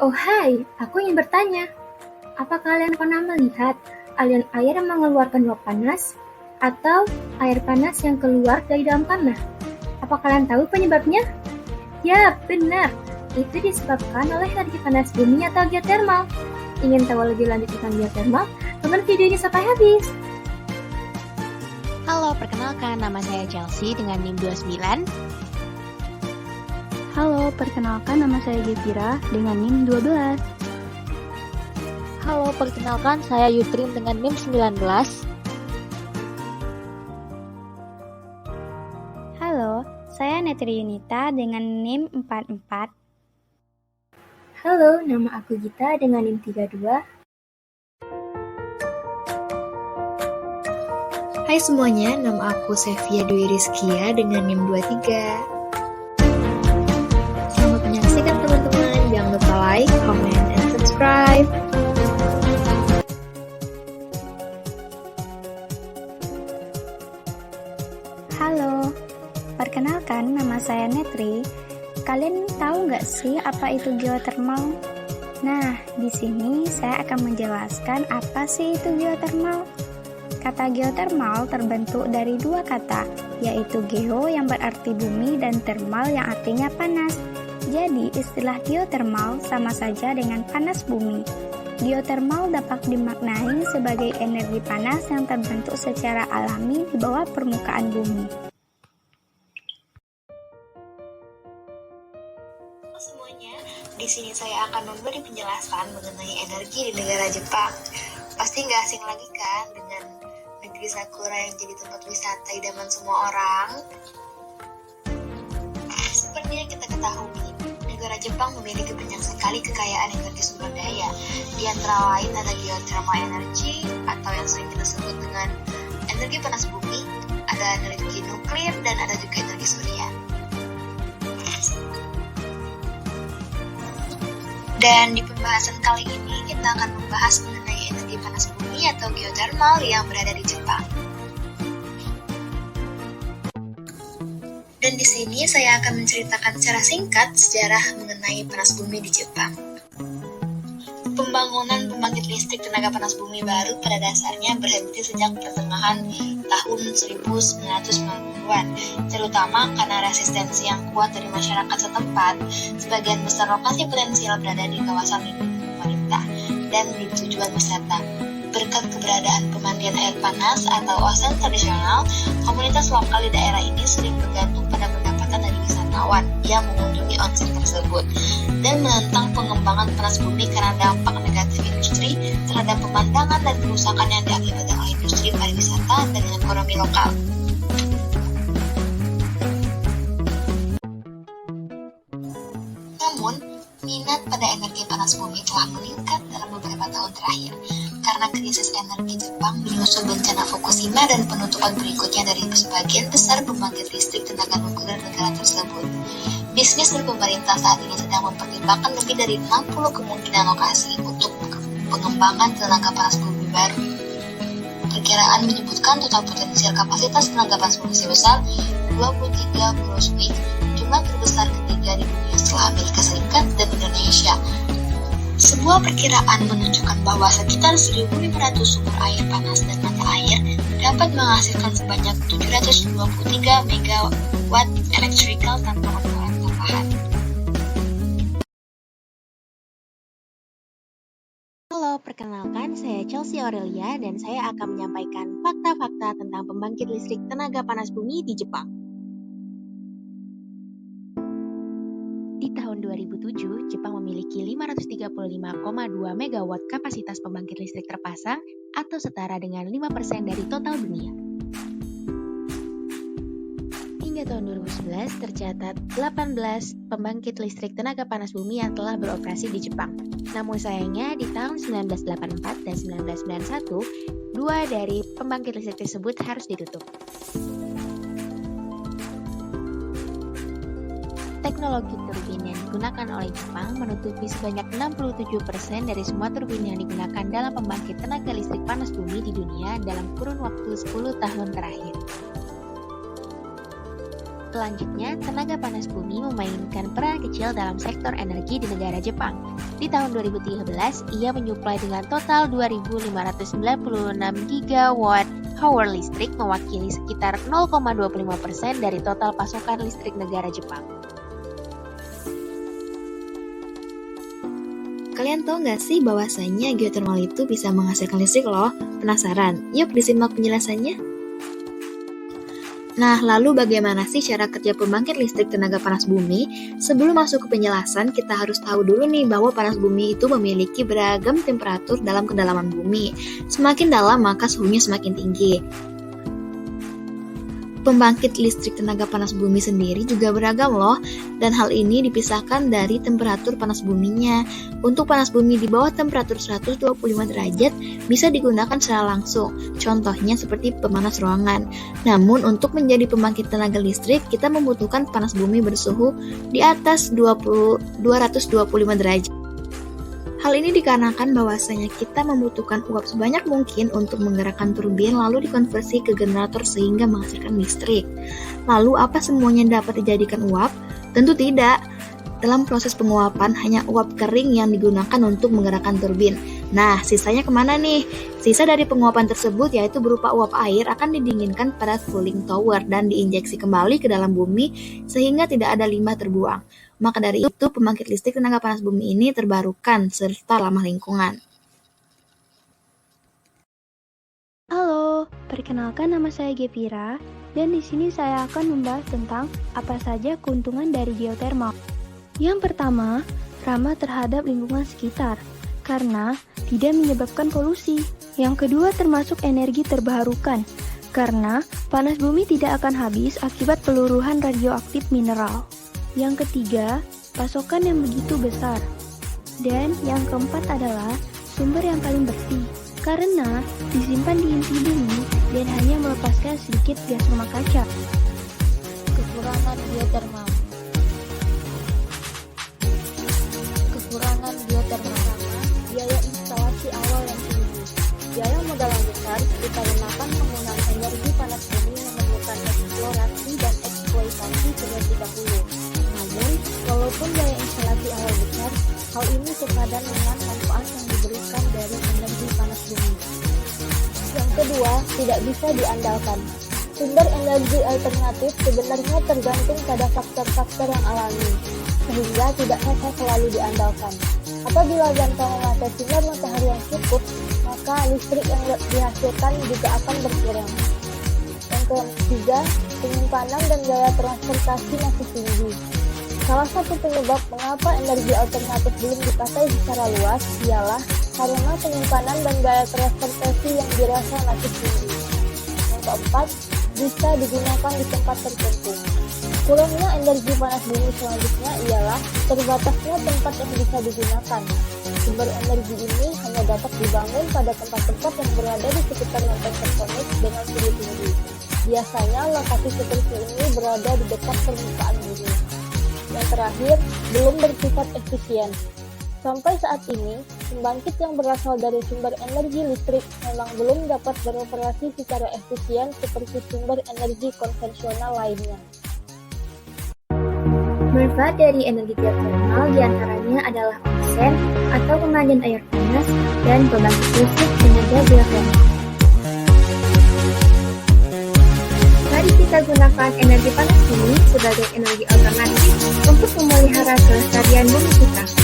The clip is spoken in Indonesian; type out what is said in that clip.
Oh hai, aku ingin bertanya, apa kalian pernah melihat aliran air yang mengeluarkan uap panas atau air panas yang keluar dari dalam tanah? Apa kalian tahu penyebabnya? Ya, benar. Itu disebabkan oleh energi panas bumi atau geotermal. Ingin tahu lebih lanjut tentang geotermal? Tonton video ini sampai habis. Halo, perkenalkan nama saya Chelsea dengan NIM 29. Halo, perkenalkan nama saya Gevira dengan NIM 12. Halo, perkenalkan saya Yutrin dengan NIM 19. Halo, saya Netri Yunita dengan NIM 44. Halo, nama aku Gita dengan NIM 32. Hai semuanya, nama aku Sevia Dwi Rizkia dengan NIM 23. Selamat menyaksikan teman-teman, jangan lupa like, comment, and subscribe. Halo, perkenalkan nama saya Netri. Kalian tahu nggak sih apa itu geotermal? Nah, di sini saya akan menjelaskan apa sih itu geotermal. Kata geotermal terbentuk dari dua kata, yaitu geo yang berarti bumi dan termal yang artinya panas. Jadi, istilah geotermal sama saja dengan panas bumi. Geotermal dapat dimaknai sebagai energi panas yang terbentuk secara alami di bawah permukaan bumi. Halo semuanya, di sini saya akan memberi penjelasan mengenai energi di negara Jepang. Pasti nggak asing lagi kan dengan negeri Sakura yang jadi tempat wisata idaman semua orang. Seperti yang kita ketahui, negara Jepang memiliki banyak sekali kekayaan energi sumber daya. Di antara lain ada geothermal energy atau yang sering kita sebut dengan energi panas bumi, ada energi nuklir, dan ada juga energi surya. Dan di pembahasan kali ini kita akan membahas mengenai energi panas bumi atau geothermal yang berada di Jepang. Dan di sini saya akan menceritakan secara singkat sejarah mengenai panas bumi di Jepang. Pembangunan pembangkit listrik tenaga panas bumi baru pada dasarnya berhenti sejak pertengahan tahun 1990-an, terutama karena resistensi yang kuat dari masyarakat setempat. Sebagian besar lokasi potensial berada di kawasan lindung pemerintah dan di tujuan wisata. Berkat keberadaan pemandian air panas atau onsen tradisional, komunitas lokal di daerah ini sering bergantung pada pendapatan dari wisatawan yang mengunjungi onsen tersebut dan menentang pengembangan panas bumi karena dampak negatif industri terhadap pemandangan dan kerusakan yang diakibatkan oleh industri pariwisata dan ekonomi lokal. Namun, minat pada energi panas bumi telah meningkat dalam beberapa tahun terakhir karena krisis energi Jepang menyusul bencana Fukushima dan penutupan berikutnya dari sebagian besar pembangkit listrik tenaga nuklir negara tersebut. Bisnis dan pemerintah saat ini sedang mempertimbangkan lebih dari 60 kemungkinan lokasi untuk pengembangan tenaga panas bumi baru. Perkiraan menyebutkan total potensial kapasitas tenaga panas bumi sebesar 23 Brunswick, jumlah terbesar ketiga di dunia setelah Amerika Serikat dan Indonesia. Sebuah perkiraan menunjukkan bahwa sekitar 1.500 sumber air panas dan mata air dapat menghasilkan sebanyak 723 megawatt electrical tanpa penggunaan tambahan. Halo, perkenalkan saya Chelsea Aurelia dan saya akan menyampaikan fakta-fakta tentang pembangkit listrik tenaga panas bumi di Jepang. Di tahun 2007, Jepang memiliki 535,2 megawatt kapasitas pembangkit listrik terpasang atau setara dengan 5% dari total dunia. Hingga tahun 2011 tercatat 18 pembangkit listrik tenaga panas bumi yang telah beroperasi di Jepang. Namun sayangnya di tahun 1984 dan 1991, dua dari pembangkit listrik tersebut harus ditutup. Teknologi turbin yang digunakan oleh Jepang menutupi sebanyak 67% dari semua turbin yang digunakan dalam pembangkit tenaga listrik panas bumi di dunia dalam kurun waktu 10 tahun terakhir. Selanjutnya, tenaga panas bumi memainkan peran kecil dalam sektor energi di negara Jepang. Di tahun 2013, ia menyuplai dengan total 2.596 gigawatt power listrik, mewakili sekitar 0,25% dari total pasokan listrik negara Jepang. Kalian tahu nggak sih bahwasanya geothermal itu bisa menghasilkan listrik loh? Penasaran? Yuk disimak penjelasannya. Nah, lalu bagaimana sih cara kerja pembangkit listrik tenaga panas bumi? Sebelum masuk ke penjelasan, kita harus tahu dulu nih bahwa panas bumi itu memiliki beragam temperatur dalam kedalaman bumi. Semakin dalam, maka suhunya semakin tinggi. Pembangkit listrik tenaga panas bumi sendiri juga beragam loh, dan hal ini dipisahkan dari temperatur panas buminya. Untuk panas bumi di bawah temperatur 125 derajat bisa digunakan secara langsung, contohnya seperti pemanas ruangan. Namun untuk menjadi pembangkit tenaga listrik, kita membutuhkan panas bumi bersuhu di atas 225 derajat. Hal ini dikarenakan bahwasanya kita membutuhkan uap sebanyak mungkin untuk menggerakkan turbin lalu dikonversi ke generator sehingga menghasilkan listrik. Lalu apa semuanya dapat dijadikan uap? Tentu tidak. Dalam proses penguapan hanya uap kering yang digunakan untuk menggerakkan turbin. Nah, sisanya kemana nih? Sisa dari penguapan tersebut yaitu berupa uap air akan didinginkan pada cooling tower dan diinjeksi kembali ke dalam bumi sehingga tidak ada limbah terbuang. Maka dari itu, pembangkit listrik tenaga panas bumi ini terbarukan serta ramah lingkungan. Halo, perkenalkan nama saya Gevira dan di sini saya akan membahas tentang apa saja keuntungan dari geothermal. Yang pertama, ramah terhadap lingkungan sekitar karena tidak menyebabkan polusi. Yang kedua, termasuk energi terbarukan karena panas bumi tidak akan habis akibat peluruhan radioaktif mineral. Yang ketiga, pasokan yang begitu besar. Dan yang keempat adalah sumber yang paling bersih, karena disimpan di inti bumi dan hanya melepaskan sedikit gas rumah kaca. Kekurangan geothermal. Biaya instalasi awal yang tinggi. Biaya modal yang besar dikarenakan penggunaan energi panas bumi memerlukan eksplorasi dan eksploitasi terlebih dahulu. Namun, walaupun biaya instalasi awal besar, hal ini sepadan dengan manfaat yang diberikan dari energi panas bumi. Yang kedua, tidak bisa diandalkan. Sumber energi alternatif sebenarnya tergantung pada faktor-faktor yang alami, sehingga tidak bisa selalu diandalkan. Apabila jangka memakai sinar matahari yang cukup, maka listrik yang dihasilkan juga akan berkurang. Yang ketiga, penyimpanan dan daya transportasi masih tinggi. Salah satu penyebab mengapa energi alternatif belum dipakai secara luas ialah karena penyimpanan dan daya transportasi yang dirasa masih tinggi. Yang keempat, bisa digunakan di tempat tertentu. Kurangnya energi panas bumi selanjutnya ialah terbatasnya tempat yang bisa digunakan. Sumber energi ini hanya dapat dibangun pada tempat-tempat yang berada di sekitar lempeng tektonik dengan suhu tinggi. Biasanya lokasi seperti ini berada di dekat permukaan bumi. Yang terakhir, belum bersifat efisien. Sampai saat ini, pembangkit yang berasal dari sumber energi listrik memang belum dapat beroperasi secara efisien seperti sumber energi konvensional lainnya. Manfaat dari energi geothermal diantaranya adalah onsen atau pemandian air panas dan pembangkit listrik tenaga geothermal. Mari kita gunakan energi panas bumi sebagai energi alternatif untuk memelihara kelestarian bumi kita.